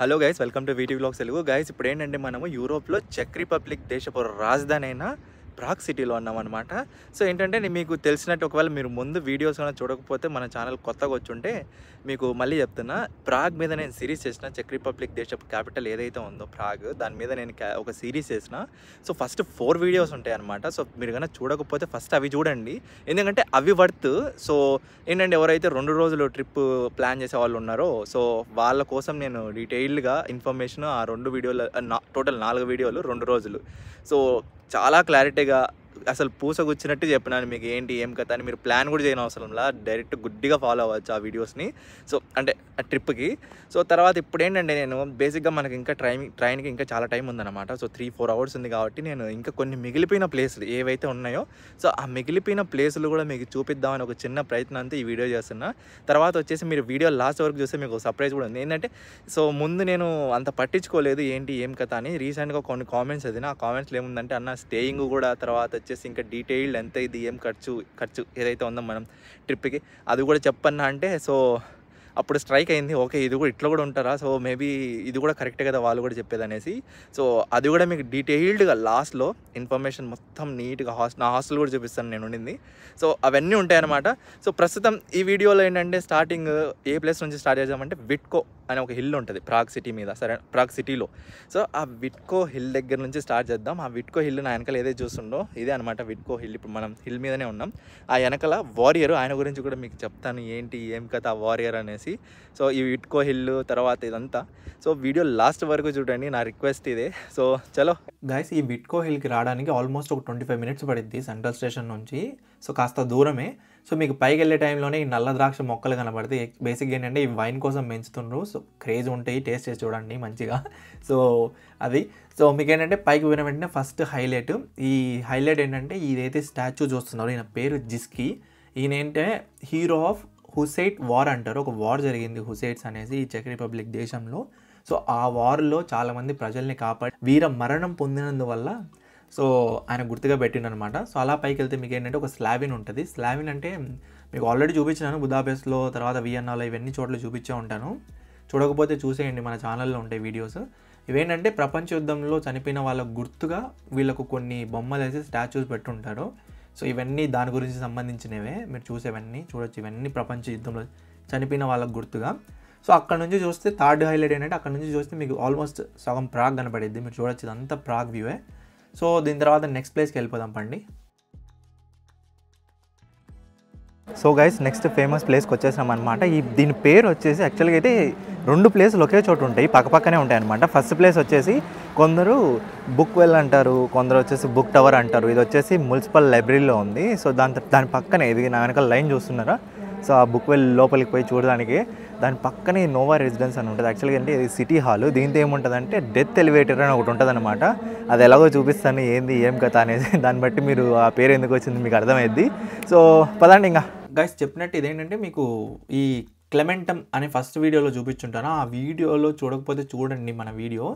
Hello guys, welcome to వీటీ vlogs Telugu. Guys ఇప్పుడు ఏంటంటే మనము యూరోప్లో చెక్ రిపబ్లిక్ దేశపు రాజధాని అయిన ప్రాగ్ సిటీలో ఉన్నామన్నమాట. సో ఏంటంటే మీకు తెలిసినట్టు, ఒకవేళ మీరు ముందు వీడియోస్ కానీ చూడకపోతే మన ఛానల్ కొత్తగా వచ్చుంటే మీకు మళ్ళీ చెప్తున్నా, ప్రాగ్ మీద నేను సిరీస్ చేసిన. చెక్ రిపబ్లిక్ దేశపు క్యాపిటల్ ఏదైతే ఉందో ప్రాగ్, దాని మీద నేను ఒక సిరీస్ చేసిన. సో ఫస్ట్ 4 వీడియోస్ ఉంటాయి అనమాట. సో మీరు కన్నా చూడకపోతే ఫస్ట్ అవి చూడండి, ఎందుకంటే అవి వర్త్. సో ఏంటంటే ఎవరైతే 2 రోజులు ట్రిప్ ప్లాన్ చేసే వాళ్ళు ఉన్నారో, సో వాళ్ళ కోసం నేను డీటెయిల్డ్గా ఇన్ఫర్మేషన్ ఆ 2 వీడియోలు, టోటల్ 4 వీడియోలు 2 రోజులు. సో చాలా క్లారిటీగా అసలు పూసగుచ్చినట్టు చెప్పినాను మీకు ఏంటి ఏం కథ అని. మీరు ప్లాన్ కూడా చేయని అవసరంలా, డైరెక్ట్ గుడ్డిగా ఫాలో అవ్వచ్చు ఆ వీడియోస్ని. సో అంటే ఆ ట్రిప్కి. సో తర్వాత ఇప్పుడు ఏంటంటే నేను బేసిక్గా మనకి ఇంకా ట్రైన్కి ఇంకా చాలా టైం ఉందన్నమాట. సో 3-4 అవర్స్ ఉంది కాబట్టి నేను ఇంకా కొన్ని మిగిలిపోయిన ప్లేసులు ఏవైతే ఉన్నాయో, సో ఆ మిగిలిపోయిన ప్లేసులు కూడా మీకు చూపిద్దామని ఒక చిన్న ప్రయత్నం అంతా ఈ వీడియో చేస్తున్నా. తర్వాత వచ్చేసి మీరు వీడియో లాస్ట్ వరకు చూస్తే మీకు సర్ప్రైజ్ కూడా ఉంది. ఏంటంటే సో ముందు నేను అంత పట్టించుకోలేదు ఏంటి ఏం కథ అని. రీసెంట్గా కొన్ని కామెంట్స్ చదివిన. ఆ కామెంట్స్లో ఏముందంటే, అన్న స్టేయింగ్ కూడా, తర్వాత వచ్చేసి ఇంకా డీటెయిల్డ్ ఎంత ఇది ఏం ఖర్చు ఏదైతే ఉందో మనం ట్రిప్కి అది కూడా చెప్పన్నా అంటే, సో అప్పుడు స్ట్రైక్ అయింది. ఓకే, ఇది కూడా ఇట్లా కూడా ఉంటారా, సో మేబీ ఇది కూడా కరెక్టే కదా వాళ్ళు కూడా చెప్పేది అనేసి. సో అది కూడా మీకు డీటెయిల్డ్గా లాస్ట్లో ఇన్ఫర్మేషన్ మొత్తం నీట్గా నా హాస్టల్ కూడా చూపిస్తాను నేను ఉండింది. సో అవన్నీ ఉంటాయన్నమాట. సో ప్రస్తుతం ఈ వీడియోలో ఏంటంటే స్టార్టింగ్ ఏ ప్లేస్ నుంచి స్టార్ట్ చేద్దామంటే, విట్కో అనే ఒక హిల్ ఉంటుంది ప్రాగ్ సిటీ మీద, సరే ప్రాగ్ సిటీలో. సో ఆ విట్కో హిల్ దగ్గర నుంచి స్టార్ట్ చేద్దాం. ఆ విట్కో హిల్ నా వెనకాల ఏదైతే చూస్తుండో ఇదే అనమాట విట్కో హిల్. ఇప్పుడు మనం హిల్ మీదనే ఉన్నాం. ఆ వెనకాల వారియర్, ఆయన గురించి కూడా మీకు చెప్తాను ఏంటి ఏం కథ ఆ వారియర్ అనేసి. సో ఈ విట్కో హిల్ తర్వాత ఇదంతా, సో వీడియో లాస్ట్ వరకు చూడండి, నా రిక్వెస్ట్ ఇదే. సో చలో గైస్, ఈ విట్కో హిల్కి రావడానికి ఆల్మోస్ట్ ఒక 25 మినిట్స్ పడుద్ది సెంట్రల్ స్టేషన్ నుంచి. సో కాస్త దూరమే. సో మీకు పైకి వెళ్ళే టైంలోనే ఈ నల్ల ద్రాక్ష మొక్కలు కనబడతాయి. బేసిక్గా ఏంటంటే ఈ వైన్ కోసం పెంచుతుండ్రు. సో క్రేజ్ ఉంటాయి, టేస్ట్ చేసి చూడండి మంచిగా. సో అది. సో మీకు ఏంటంటే పైకి పోయిన వెంటనే ఫస్ట్ హైలైట్, ఈ హైలైట్ ఏంటంటే ఇదైతే స్టాచ్యూ చూస్తున్నారు, ఈయన పేరు జిస్కీ. ఈయన ఏంటంటే హీరో ఆఫ్ హుసైట్ వార్ అంటారు. ఒక వార్ జరిగింది హుసైట్స్ అనేసి ఈ చెక్ రిపబ్లిక్ దేశంలో. సో ఆ వార్లో చాలామంది ప్రజల్ని కాపాడి వీర మరణం పొందినందువల్ల సో ఆయన గుర్తుగా పెట్టిండనమాట. సో అలా పైకి వెళ్తే మీకు ఏంటంటే ఒక స్లావిన్ ఉంటుంది. స్లావిన్ అంటే మీకు ఆల్రెడీ చూపించినాను, బుదాపెస్ట్లో, తర్వాత వియన్నాలో, ఇవన్నీ చోట్ల చూపించే ఉంటాను. చూడకపోతే చూసేయండి, మన ఛానల్లో ఉంటాయి వీడియోస్. ఇవేంటంటే ప్రపంచ యుద్ధంలో చనిపోయిన వాళ్ళకు గుర్తుగా వీళ్ళకు కొన్ని బొమ్మలు వేసి స్టాచ్యూస్ పెట్టుంటారు. సో ఇవన్నీ దాని గురించి సంబంధించినవే, మీరు చూసేవన్నీ చూడొచ్చు. ఇవన్నీ ప్రపంచ యుద్ధంలో చనిపోయిన వాళ్ళకు గుర్తుగా. సో అక్కడ నుంచి చూస్తే థర్డ్ హైలైట్ ఏంటంటే, అక్కడ నుంచి చూస్తే మీకు ఆల్మోస్ట్ సగం ప్రాగ్ కనపడిద్ది. మీరు చూడొచ్చు, ఇదంతా ప్రాగ్ వ్యూవే. సో దీని తర్వాత నెక్స్ట్ ప్లేస్కి వెళ్ళిపోదాం పండి. సో గైస్, నెక్స్ట్ ఫేమస్ ప్లేస్కి వచ్చేసాం అనమాట. దీని పేరు వచ్చేసి యాక్చువల్గా అయితే 2 ప్లేసులు ఒకే చోటు ఉంటాయి, పక్కపక్కనే ఉంటాయి అనమాట. ఫస్ట్ ప్లేస్ వచ్చేసి కొందరు బుక్ వెల్ అంటారు, కొందరు వచ్చేసి బుక్ టవర్ అంటారు. ఇది వచ్చేసి మున్సిపల్ లైబ్రరీలో ఉంది. సో దాని పక్కనే ఇది నా వెనకాల లైన్ చూస్తున్నారా. సో ఆ బుక్ వెల్ లోపలికి పోయి చూడడానికి దాని పక్కనే నోవా రెసిడెన్స్ అని ఉంటుంది. యాక్చువల్గా అంటే ఇది సిటీ హాల్. దీంతో ఏముంటుందంటే డెత్ ఎలివేటర్ అని ఒకటి ఉంటుంది అనమాట. అది ఎలాగో చూపిస్తాను ఏంది ఏం కథ అనేది, దాన్ని బట్టి మీరు ఆ పేరు ఎందుకు వచ్చింది మీకు అర్థమైద్ది. సో పదండి ఇంకా. గైస్ చెప్పినట్టు ఇదేంటంటే మీకు ఈ క్లెమెంటమ్ అనే ఫస్ట్ వీడియోలో చూపించుంటాను. ఆ వీడియోలో చూడకపోతే చూడండి మన వీడియో.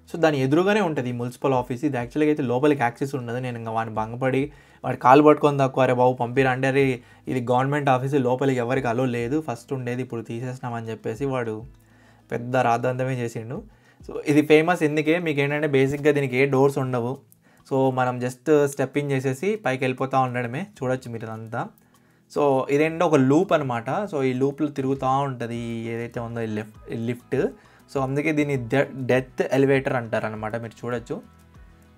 సో దాని ఎదురుగానే ఉంటుంది ఈ మున్సిపల్ ఆఫీస్. ఇది యాక్చువల్గా అయితే లోపలికి యాక్సెస్ ఉండదు. నేను ఇంకా వాడిని భంగపడి వాడి కాలు పట్టుకొని తక్కువ, అరే బాబు పంపిరా అంటే, అరే ఇది గవర్నమెంట్ ఆఫీస్, లోపలికి ఎవరికి అలో లేదు, ఫస్ట్ ఉండేది ఇప్పుడు తీసేసినామని చెప్పేసి వాడు పెద్ద రాద్ధాంతమే చేసిండు. సో ఇది ఫేమస్ ఎందుకే, మీకు ఏంటంటే బేసిక్గా దీనికి ఏ డోర్స్ ఉండవు. సో మనం జస్ట్ స్టెప్ ఇన్ చేసేసి పైకి వెళ్ళిపోతూ ఉండడమే. చూడొచ్చు మీరు ఇదంతా. సో ఇదేంటంటే ఒక లూప్ అనమాట. సో ఈ లూప్లో తిరుగుతూ ఉంటుంది ఏదైతే ఉందో ఈ లిఫ్ట్. సో అందుకే దీన్ని డెత్ ఎలివేటర్ అంటారనమాట. మీరు చూడొచ్చు.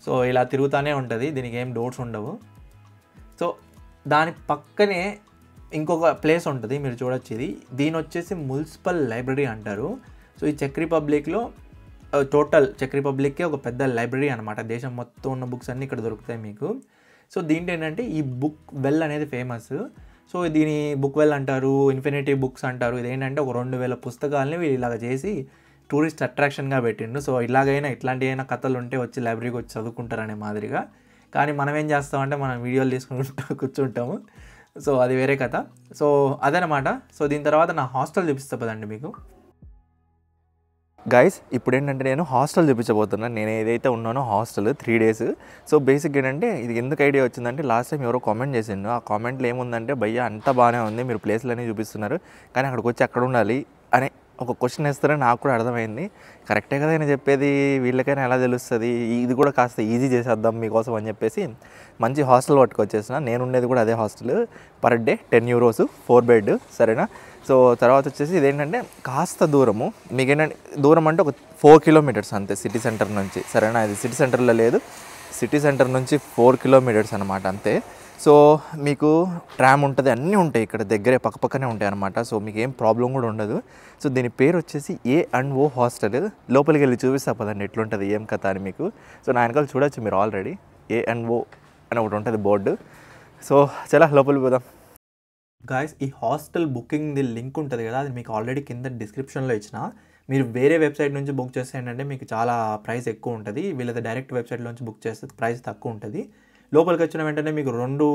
సో ఇలా తిరుగుతూనే ఉంటుంది, దీనికి ఏం డోర్స్ ఉండవు. సో దాని పక్కనే ఇంకొక ప్లేస్ ఉంటుంది, మీరు చూడొచ్చు. దీని వచ్చేసి మున్సిపల్ లైబ్రరీ అంటారు. సో ఈ చెక్ రిపబ్లిక్లో టోటల్ చెక్ రిపబ్లిక్కే ఒక పెద్ద లైబ్రరీ అనమాట. దేశం మొత్తం ఉన్న బుక్స్ అన్నీ ఇక్కడ దొరుకుతాయి మీకు. సో దీంట్లో ఏంటంటే ఈ బుక్ వెల్ అనేది ఫేమస్. సో దీని బుక్ వెల్ అంటారు, ఇన్ఫినిటీ బుక్స్ అంటారు. ఇదేంటంటే ఒక 2000 పుస్తకాలని వీళ్ళు ఇలాగ చేసి టూరిస్ట్ అట్రాక్షన్గా పెట్టిండు. సో ఇట్లాంటి అయినా కథలు ఉంటే వచ్చి లైబ్రరీకి వచ్చి చదువుకుంటారనే మాదిరిగా. కానీ మనం ఏం చేస్తామంటే మనం వీడియోలు తీసుకుంటూ కూర్చుంటాము. సో అది వేరే కథ. సో అదనమాట. సో దీని తర్వాత నా హాస్టల్ చూపిస్తా పదండి మీకు. గైస్ ఇప్పుడు ఏంటంటే నేను హాస్టల్ చూపించబోతున్నాను. నేను ఏదైతే ఉన్నానో హాస్టల్ 3 డేస్. సో బేసిక్ ఏంటంటే ఇది ఎందుకు ఐడియా వచ్చిందంటే, లాస్ట్ టైం ఎవరో కామెంట్ చేసిండు. ఆ కామెంట్లో ఏముందంటే, భయ్యా అంతా బాగానే ఉంది, మీరు ప్లేస్లు అన్నీ చూపిస్తున్నారు, కానీ అక్కడికి వచ్చి అక్కడ ఉండాలి అనే ఒక క్వశ్చన్ వేస్తారని నాకు కూడా అర్థమైంది. కరెక్టే కదా ఆయన చెప్పేది, వీళ్ళకైనా ఎలా తెలుస్తుంది, ఇది కూడా కాస్త ఈజీ చేసేద్దాం మీకోసం అని చెప్పేసి మంచి హాస్టల్ పట్టుకొచ్చేసిన. నేను ఉండేది కూడా అదే హాస్టల్. పర్ డే €10, 4 బెడ్, సరేనా. సో తర్వాత వచ్చేసి ఇదేంటంటే కాస్త దూరము, మీకు ఏంటంటే దూరం అంటే ఒక 4 కిలోమీటర్స్ అంతే సిటీ సెంటర్ నుంచి, సరేనా. ఇది సిటీ సెంటర్లో లేదు, సిటీ సెంటర్ నుంచి 4 కిలోమీటర్స్ అనమాట అంతే. సో మీకు ట్రామ్ ఉంటుంది, అన్నీ ఉంటాయి ఇక్కడ దగ్గరే పక్కపక్కనే ఉంటాయి అనమాట. సో మీకు ఏం ప్రాబ్లం కూడా ఉండదు. సో దీని పేరు వచ్చేసి A&O హాస్టల్. లోపలికి వెళ్ళి చూపిస్తా పదండి ఎట్లుంటుంది ఏం కథ అని మీకు. సో నా వెనకాల చూడొచ్చు మీరు ఆల్రెడీ A&O అని ఒకటి ఉంటుంది బోర్డు. సో చాలా లోపలికి పోదాం గాయస్. ఈ హాస్టల్ బుకింగ్ది లింక్ ఉంటుంది కదా, అది మీకు ఆల్రెడీ కింద డిస్క్రిప్షన్లో ఇచ్చిన. మీరు వేరే వెబ్సైట్ నుంచి బుక్ చేస్తే ఏంటంటే మీకు చాలా ప్రైస్ ఎక్కువ ఉంటుంది, వీళ్ళది డైరెక్ట్ వెబ్సైట్లోంచి బుక్ చేస్తే ప్రైస్ తక్కువ ఉంటుంది. లోపలికి వచ్చిన వెంటనే మీకు 2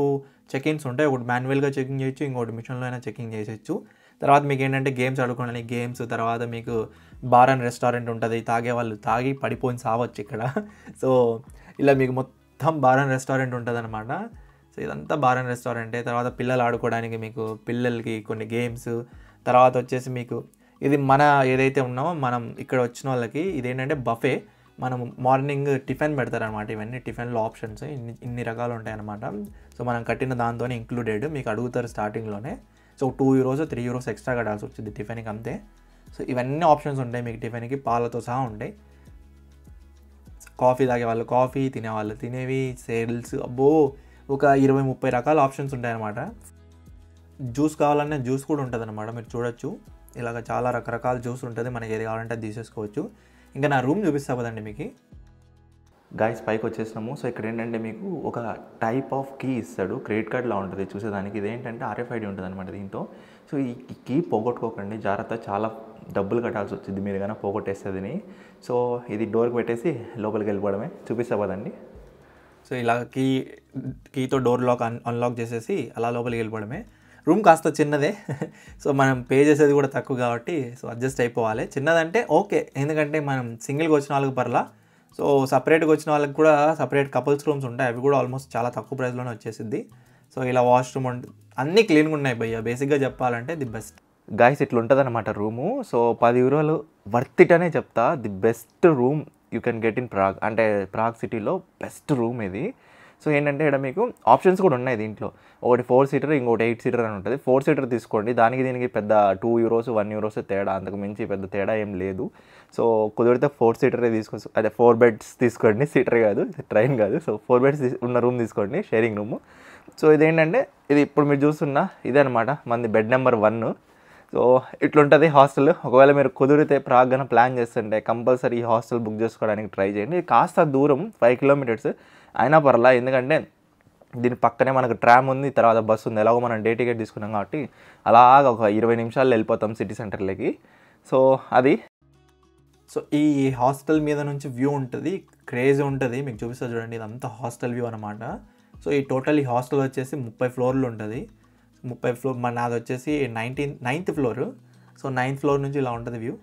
చెక్-ఇన్స్ ఉంటాయి, ఒకటి మాన్యువల్గా చెకింగ్ చేయొచ్చు, ఇంకోటి మిషన్లో అయినా చెకింగ్ చేసేయచ్చు. తర్వాత మీకు ఏంటంటే గేమ్స్ ఆడుకోవడానికి గేమ్స్, తర్వాత మీకు బార్ అండ్ రెస్టారెంట్ ఉంటుంది, తాగే వాళ్ళు తాగి పడిపోయి సావచ్చు ఇక్కడ. సో ఇలా మీకు మొత్తం బార్ అండ్ రెస్టారెంట్ ఉంటుంది అనమాట. సో ఇదంతా బార్ అండ్ రెస్టారెంటే. తర్వాత పిల్లలు ఆడుకోవడానికి మీకు పిల్లలకి కొన్ని గేమ్స్, తర్వాత వచ్చేసి మీకు ఇది మన ఏదైతే ఉన్నామో మనం ఇక్కడ వచ్చిన వాళ్ళకి ఇదేంటంటే బఫే. మనం మార్నింగ్ టిఫిన్ పెడతారనమాట, ఇవన్నీ టిఫిన్లో ఆప్షన్స్ ఇన్ని రకాలు ఉంటాయి అన్నమాట. సో మనం కట్టిన దాంతోనే ఇంక్లూడెడ్, మీకు అడుగుతారు స్టార్టింగ్లోనే. సో €2, €3 ఎక్స్ట్రా కట్టాల్సి వచ్చింది టిఫిన్కి అంతే. సో ఇవన్నీ ఆప్షన్స్ ఉంటాయి మీకు టిఫిన్కి, పాలతో సహా ఉంటాయి. కాఫీ తాగేవాళ్ళు కాఫీ, తినేవాళ్ళు తినేవి, సేల్స్ అబ్బో ఒక 20-30 రకాల ఆప్షన్స్ ఉంటాయన్నమాట. జ్యూస్ కావాలన్నా జ్యూస్ కూడా ఉంటుంది అనమాట, మీరు చూడొచ్చు. ఇలాగ చాలా రకరకాల జ్యూస్ ఉంటుంది, మనకి ఏది కావాలంటే అది తీసేసుకోవచ్చు. ఇంకా నా రూమ్ చూపిస్తా కదండి మీకు. గాయస్ పైకి వచ్చేసినాము. సో ఇక్కడ ఏంటంటే మీకు ఒక టైప్ ఆఫ్ కీ ఇస్తాడు, క్రెడిట్ కార్డ్లా ఉంటుంది చూసేదానికి. ఇదేంటంటే RFID ఉంటుంది అనమాట దీంతో. సో ఈ కీ పోగొట్టుకోకండి, జాగ్రత్త, చాలా డబ్బులు కట్టాల్సి వచ్చింది మీరు కానీ పోగొట్టేస్తుందని. సో ఇది డోర్కి పెట్టేసి లోపలికి వెళ్ళిపోవడమే, చూపిస్తా కదండి. సో ఇలా కీతో డోర్ అన్లాక్ చేసేసి అలా లోపలికి వెళ్ళిపోవడమే. రూమ్ కాస్త చిన్నదే, సో మనం పే చేసేది కూడా తక్కువ కాబట్టి సో అడ్జస్ట్ అయిపోవాలి. చిన్నదంటే ఓకే, ఎందుకంటే మనం సింగిల్గా వచ్చిన వాళ్ళకి పర్లా. సో సపరేట్గా వచ్చిన వాళ్ళకి కూడా సపరేట్ కపుల్స్ రూమ్స్ ఉంటాయి, అవి కూడా ఆల్మోస్ట్ చాలా తక్కువ ప్రైస్లోనే వచ్చేసిద్ది. సో ఇలా వాష్రూమ్ అన్నీ క్లీన్గా ఉన్నాయి భయ్య, బేసిక్గా చెప్పాలంటే ది బెస్ట్. గాయస్ ఇట్లా ఉంటుంది అనమాట రూము. సో €10 వర్త్ ఇట్ అనే చెప్తా. The best room you can get in Prague, అంటే ప్రాగ్ సిటీలో బెస్ట్ రూమ్ ఇది. సో ఏంటంటే ఇక్కడ మీకు ఆప్షన్స్ కూడా ఉన్నాయి దీంట్లో. ఒకటి 4 సీటర్, ఇంకోటి 8 సీటర్ అని ఉంటుంది. 4 సీటర్ తీసుకోండి, దానికి దీనికి పెద్ద €2, €1 తేడా, అంతకు మించి పెద్ద తేడా ఏం లేదు. సో కుదిరితే 4 సీటరే తీసుకోవచ్చు, అదే 4 బెడ్స్ తీసుకోండి, సీటర్ కాదు, ట్రైన్ కాదు. సో 4 బెడ్స్ ఉన్న రూమ్ తీసుకోండి, షేరింగ్ రూము. సో ఇదేంటంటే ఇది ఇప్పుడు మీరు చూస్తున్న ఇదే అనమాట మనది బెడ్ నెంబర్ 1. సో ఇట్లుంటుంది హాస్టల్. ఒకవేళ మీరు కుదిరితే ప్రాగ్ గాన ప్లాన్ చేస్తుంటే కంపల్సరీ ఈ హాస్టల్ బుక్ చేసుకోవడానికి ట్రై చేయండి. కాస్త దూరం 5 కిలోమీటర్స్ అయినా పర్లా, ఎందుకంటే దీని పక్కనే మనకు ట్రామ్ ఉంది, తర్వాత బస్సు ఉంది. ఎలాగో మనం డే టికెట్ తీసుకున్నాం కాబట్టి అలాగ ఒక 20 నిమిషాల్లో వెళ్ళిపోతాం సిటీ సెంటర్లోకి. సో అది. సో ఈ హాస్టల్ మీద నుంచి వ్యూ ఉంటుంది, క్రేజ్ ఉంటుంది, మీకు చూపిస్తా చూడండి. ఇదంతా హాస్టల్ వ్యూ అనమాట. సో ఈ టోటల్ ఈ హాస్టల్ వచ్చేసి 30 ఫ్లోర్లు ఉంటుంది. 30 ఫ్లోర్, నాది వచ్చేసి 9th floor. So 9th floor నుంచి ఇలా ఉంటుంది వ్యూ.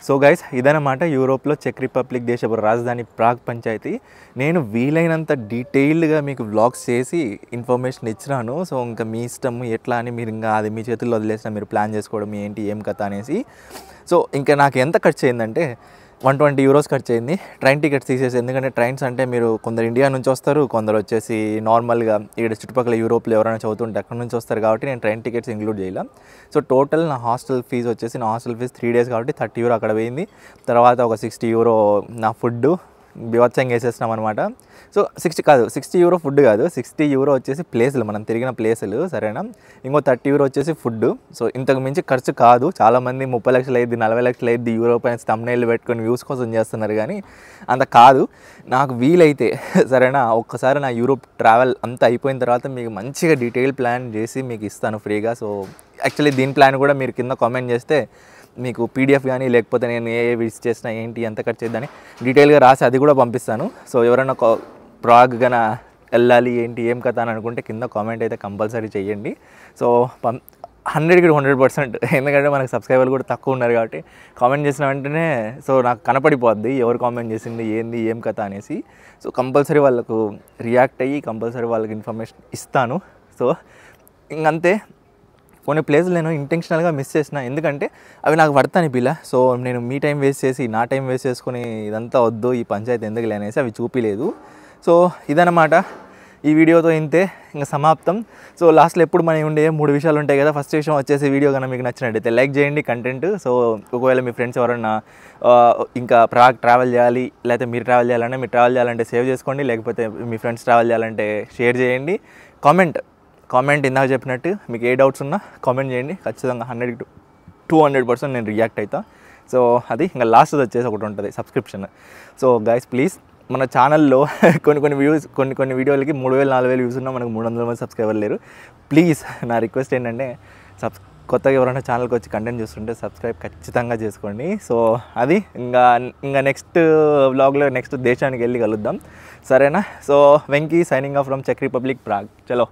సో గైస్ ఇదన్నమాట యూరోప్లో చెక్ రిపబ్లిక్ దేశపు రాజధాని ప్రాగ్ పంచాయతీ. నేను వీలైనంత డీటెయిల్డ్గా మీకు వ్లాగ్స్ చేసి ఇన్ఫర్మేషన్ ఇచ్చినాను. సో ఇంకా మీ ఇష్టం ఎట్లా అని, మీరు ఇంకా అది మీ చేతుల్లో వదిలేసిన, మీరు ప్లాన్ చేసుకోవడం ఏంటి ఏం కథ అనేసి. సో ఇంకా నాకు ఎంత ఖర్చు అయిందంటే €120 ఖర్చు అయింది ట్రైన్ టికెట్స్ తీసేసి. ఎందుకంటే ట్రైన్స్ అంటే మీరు కొందరు ఇండియా నుంచి వస్తారు, కొందరు వచ్చేసి నార్మల్గా ఇక్కడ చుట్టుపక్కల యూరోప్లో ఎవరైనా చదువుతుంటే అక్కడ నుంచి వస్తారు కాబట్టి నేను ట్రైన్ టికెట్స్ ఇంక్లూడ్ చేయాలి. సో టోటల్ నా హాస్టల్ ఫీజు వచ్చేసి, నా హాస్టల్ ఫీజు 3 డేస్ కాబట్టి €30 అక్కడ పోయింది. తర్వాత ఒక €60 నా ఫుడ్ బీభత్సంగా వేసేసినాం అనమాట. సో €60 ఫుడ్ కాదు, €60 వచ్చేసి ప్లేసులు, మనం తిరిగిన ప్లేసులు, సరేనా. ఇంకో €30 వచ్చేసి ఫుడ్. సో ఇంతకు మించి ఖర్చు కాదు. చాలామంది 30 లక్షలు అయింది, 40 లక్షలు అయింది యూరోప్ అని థంబ్నెయిల్ పెట్టుకొని వ్యూస్ కోసం చేస్తున్నారు, కానీ అంత కాదు. నాకు వీలైతే సరేనా, ఒక్కసారి నా యూరోప్ ట్రావెల్ అంతా అయిపోయిన తర్వాత మీకు మంచిగా డీటెయిల్ ప్లాన్ చేసి మీకు ఇస్తాను ఫ్రీగా. సో యాక్చువల్లీ దీని ప్లాన్ కూడా మీరు కింద కామెంట్ చేస్తే మీకు PDF కానీ, లేకపోతే నేను ఏ విజిట్ చేసినా ఏంటి ఎంత ఖర్చు చేద్దని డీటెయిల్గా రాసి అది కూడా పంపిస్తాను. సో ఎవరైనా ప్రాగ్ గన వెళ్ళాలి ఏంటి ఏం కథ అని అనుకుంటే కింద కామెంట్ అయితే కంపల్సరీ చేయండి. సో 100కి 100%, ఎందుకంటే మనకు సబ్స్క్రైబర్లు కూడా తక్కువ ఉన్నారు కాబట్టి కామెంట్ చేసిన వెంటనే సో నాకు కనపడిపోద్ది ఎవరు కామెంట్ చేసింది ఏంది ఏం కథ అనేసి. సో కంపల్సరీ వాళ్ళకు రియాక్ట్ అయ్యి కంపల్సరీ వాళ్ళకి ఇన్ఫర్మేషన్ ఇస్తాను. సో ఇంకంతే, కొన్ని ప్లేసులు నేను ఇంటెన్షనల్గా మిస్ చేసిన, ఎందుకంటే అవి నాకు పడతాను పిల్ల. సో నేను మీ టైం వేస్ట్ చేసి నా టైం వేస్ట్ చేసుకుని ఇదంతా వద్దు, ఈ పంచాయతీ ఎందుకు లేనేసి అవి చూపిలేదు. సో ఇదన్నమాట ఈ వీడియోతో ఇంతే, ఇంకా సమాప్తం. సో లాస్ట్లో ఎప్పుడు మనకి ఉండే 3 విషయాలు ఉంటాయి కదా. ఫస్ట్ విషయం వచ్చేసి వీడియో కన్నా మీకు నచ్చినట్టయితే లైక్ చేయండి కంటెంట్. సో ఒకవేళ మీ ఫ్రెండ్స్ ఎవరన్నా ఇంకా ప్రాగ్ ట్రావెల్ చేయాలి, లేకపోతే మీరు ట్రావెల్ చేయాలంటే, మీరు ట్రావెల్ చేయాలంటే సేవ్ చేసుకోండి, లేకపోతే మీ ఫ్రెండ్స్ ట్రావెల్ చేయాలంటే షేర్ చేయండి. కామెంట్ ఇందాక చెప్పినట్టు మీకు ఏ డౌట్స్ ఉన్నా కామెంట్ చేయండి, ఖచ్చితంగా 100-200% నేను రియాక్ట్ అవుతా. సో అది ఇంకా లాస్ట్ వచ్చేసి ఒకటి ఉంటుంది సబ్స్క్రిప్షన్. సో గైస్ ప్లీజ్ మన ఛానల్లో కొన్ని వీడియోలకి 3000-4000 వ్యూస్ ఉన్నా మనకు 300 మంది సబ్స్క్రైబర్ లేరు. ప్లీజ్ నా రిక్వెస్ట్ ఏంటంటే కొత్తగా ఎవరైనా ఛానల్కి వచ్చి కంటెంట్ చూస్తుంటే సబ్స్క్రైబ్ ఖచ్చితంగా చేసుకోండి. సో అది ఇంకా నెక్స్ట్ వ్లాగ్లో నెక్స్ట్ దేశానికి వెళ్ళి కలుద్దాం, సరేనా? So Venky signing off from చెక్ రిపబ్లిక్ ప్రాగ్. చలో.